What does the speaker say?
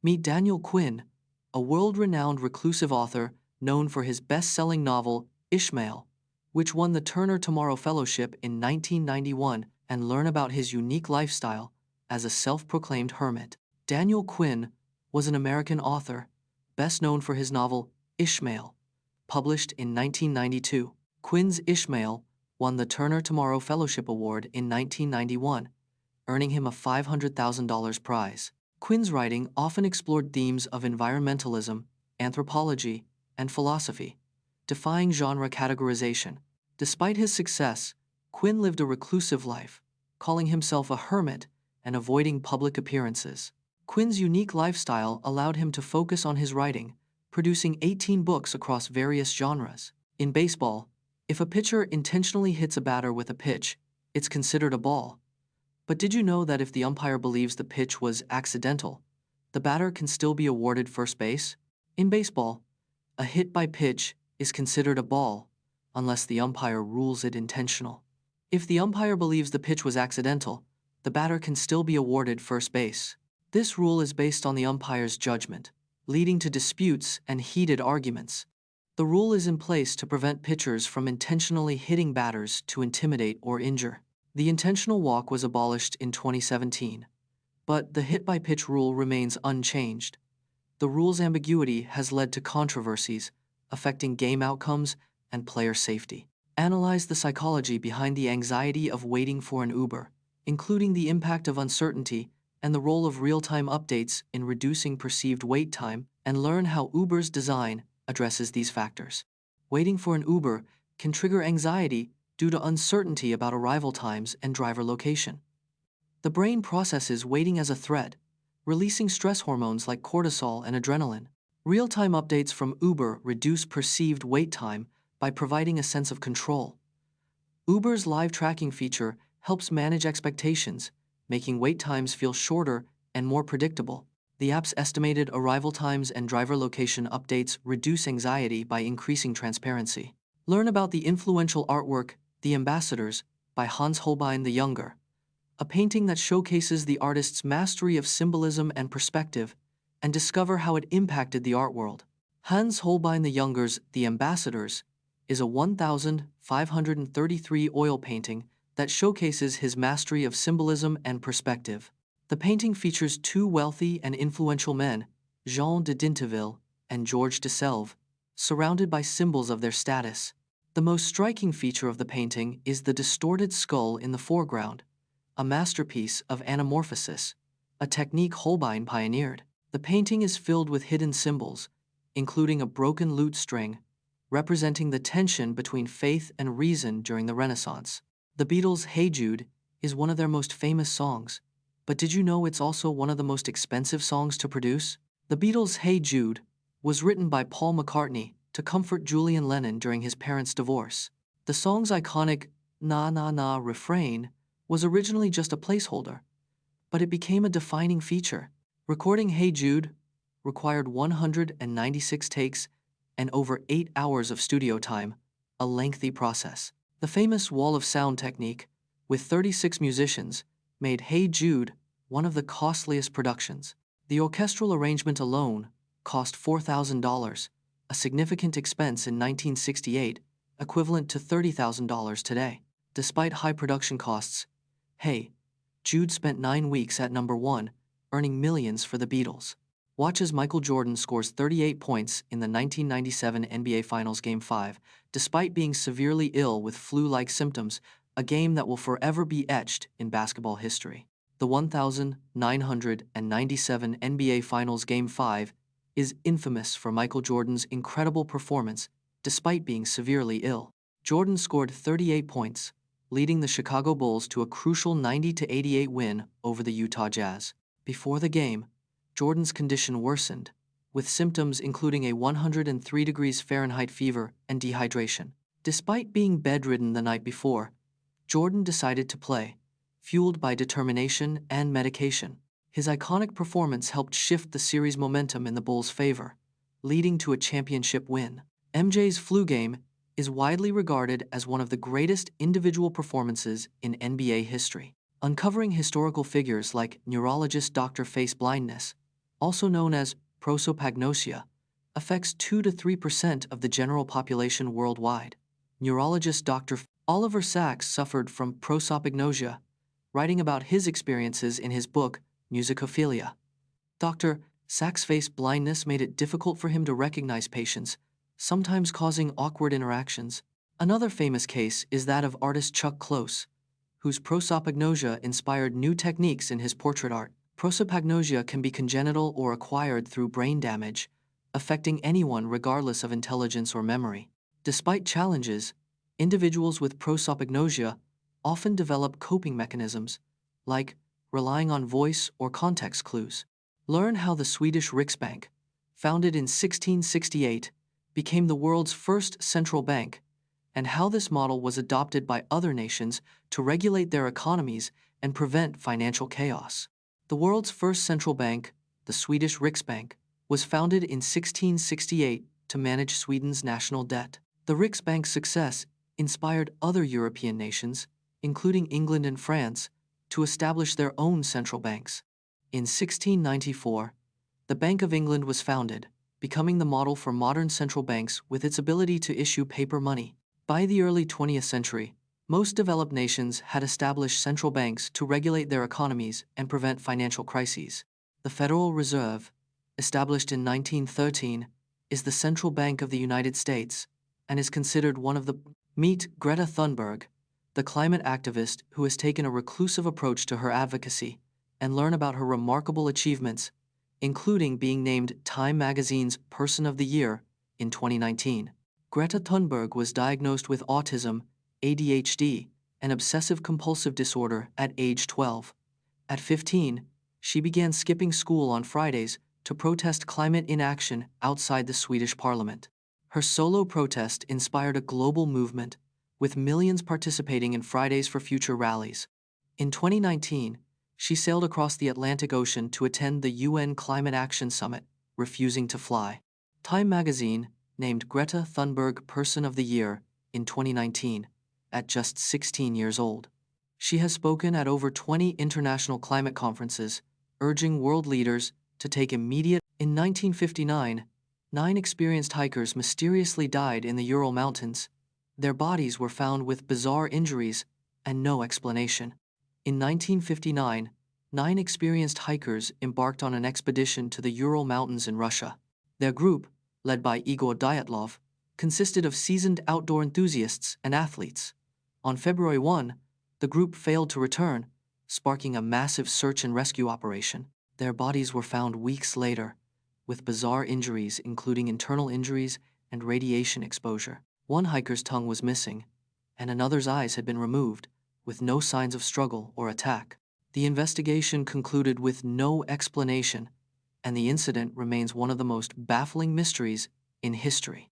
Meet Daniel Quinn, a world-renowned reclusive author known for his best-selling novel, Ishmael, which won the Turner Tomorrow Fellowship in 1991, and learn about his unique lifestyle as a self-proclaimed hermit. Daniel Quinn was an American author, best known for his novel, Ishmael, published in 1992. Quinn's Ishmael won the Turner Tomorrow Fellowship Award in 1991, earning him a $500,000 prize. Quinn's writing often explored themes of environmentalism, anthropology, and philosophy, defying genre categorization. Despite his success, Quinn lived a reclusive life, calling himself a hermit and avoiding public appearances. Quinn's unique lifestyle allowed him to focus on his writing, producing 18 books across various genres. In baseball, if a pitcher intentionally hits a batter with a pitch, it's considered a ball. But did you know that if the umpire believes the pitch was accidental, the batter can still be awarded first base? In baseball, a hit by pitch is considered a ball, unless the umpire rules it intentional. If the umpire believes the pitch was accidental, the batter can still be awarded first base. This rule is based on the umpire's judgment, leading to disputes and heated arguments. The rule is in place to prevent pitchers from intentionally hitting batters to intimidate or injure. The intentional walk was abolished in 2017, but the hit-by-pitch rule remains unchanged. The rule's ambiguity has led to controversies affecting game outcomes and player safety. Analyze the psychology behind the anxiety of waiting for an Uber, including the impact of uncertainty and the role of real-time updates in reducing perceived wait time, and learn how Uber's design addresses these factors. Waiting for an Uber can trigger anxiety due to uncertainty about arrival times and driver location. The brain processes waiting as a threat, releasing stress hormones like cortisol and adrenaline. Real-time updates from Uber reduce perceived wait time by providing a sense of control. Uber's live tracking feature helps manage expectations, making wait times feel shorter and more predictable. The app's estimated arrival times and driver location updates reduce anxiety by increasing transparency. Learn about the influential artwork, The Ambassadors, by Hans Holbein the Younger, a painting that showcases the artist's mastery of symbolism and perspective, and discover how it impacted the art world. Hans Holbein the Younger's The Ambassadors is a 1,533 oil painting that showcases his mastery of symbolism and perspective. The painting features two wealthy and influential men, Jean de Dinteville and Georges de Selve, surrounded by symbols of their status. The most striking feature of the painting is the distorted skull in the foreground, a masterpiece of anamorphosis, a technique Holbein pioneered. The painting is filled with hidden symbols, including a broken lute string, representing the tension between faith and reason during the Renaissance. The Beatles' Hey Jude is one of their most famous songs, but did you know it's also one of the most expensive songs to produce? The Beatles' Hey Jude was written by Paul McCartney to comfort Julian Lennon during his parents' divorce. The song's iconic "Na Na Na" refrain was originally just a placeholder, but it became a defining feature. Recording Hey Jude required 196 takes and over 8 hours of studio time, a lengthy process. The famous wall of sound technique, with 36 musicians, made Hey Jude one of the costliest productions. The orchestral arrangement alone cost $4,000, a significant expense in 1968, equivalent to $30,000 today. Despite high production costs, Hey Jude spent 9 weeks at number 1, earning millions for the Beatles. Watch as Michael Jordan scores 38 points in the 1997 NBA Finals Game 5, despite being severely ill with flu-like symptoms, a game that will forever be etched in basketball history. The 1997 NBA Finals Game 5 is infamous for Michael Jordan's incredible performance despite being severely ill. Jordan scored 38 points, leading the Chicago Bulls to a crucial 90-88 win over the Utah Jazz. Before the game, Jordan's condition worsened, with symptoms including a 103 degrees Fahrenheit fever and dehydration. Despite being bedridden the night before, Jordan decided to play, fueled by determination and medication. His iconic performance helped shift the series' momentum in the Bulls' favor, leading to a championship win. MJ's flu game is widely regarded as one of the greatest individual performances in NBA history. Uncovering historical figures like neurologist Dr. Face Blindness, also known as prosopagnosia, affects 2 to 3% of the general population worldwide. Neurologist Dr. Oliver Sacks suffered from prosopagnosia, writing about his experiences in his book, Musicophilia. Dr. Sacks' face blindness made it difficult for him to recognize patients, sometimes causing awkward interactions. Another famous case is that of artist Chuck Close, whose prosopagnosia inspired new techniques in his portrait art. Prosopagnosia can be congenital or acquired through brain damage, affecting anyone regardless of intelligence or memory. Despite challenges, individuals with prosopagnosia often develop coping mechanisms, like relying on voice or context clues. Learn how the Swedish Riksbank, founded in 1668, became the world's first central bank, and how this model was adopted by other nations to regulate their economies and prevent financial chaos. The world's first central bank, the Swedish Riksbank, was founded in 1668 to manage Sweden's national debt. The Riksbank's success inspired other European nations, including England and France, to establish their own central banks. In 1694, the Bank of England was founded, becoming the model for modern central banks with its ability to issue paper money. By the early 20th century, most developed nations had established central banks to regulate their economies and prevent financial crises. The Federal Reserve, established in 1913, is the central bank of the United States and is considered one of the... Meet Greta Thunberg, the climate activist who has taken a reclusive approach to her advocacy, and learn about her remarkable achievements, including being named Time magazine's Person of the Year in 2019. Greta Thunberg was diagnosed with autism, ADHD, and obsessive-compulsive disorder at age 12. At 15, she began skipping school on Fridays to protest climate inaction outside the Swedish parliament. Her solo protest inspired a global movement, with millions participating in Fridays for Future rallies. In 2019, she sailed across the Atlantic Ocean to attend the UN Climate Action Summit, refusing to fly. Time magazine named Greta Thunberg Person of the Year in 2019, at just 16 years old. She has spoken at over 20 international climate conferences, urging world leaders to take immediate... In 1959, 9 experienced hikers mysteriously died in the Ural Mountains. Their bodies were found with bizarre injuries and no explanation. In 1959, 9 experienced hikers embarked on an expedition to the Ural Mountains in Russia. Their group, led by Igor Dyatlov, consisted of seasoned outdoor enthusiasts and athletes. On February 1, the group failed to return, sparking a massive search and rescue operation. Their bodies were found weeks later, with bizarre injuries including internal injuries and radiation exposure. One hiker's tongue was missing, and another's eyes had been removed, with no signs of struggle or attack. The investigation concluded with no explanation, and the incident remains one of the most baffling mysteries in history.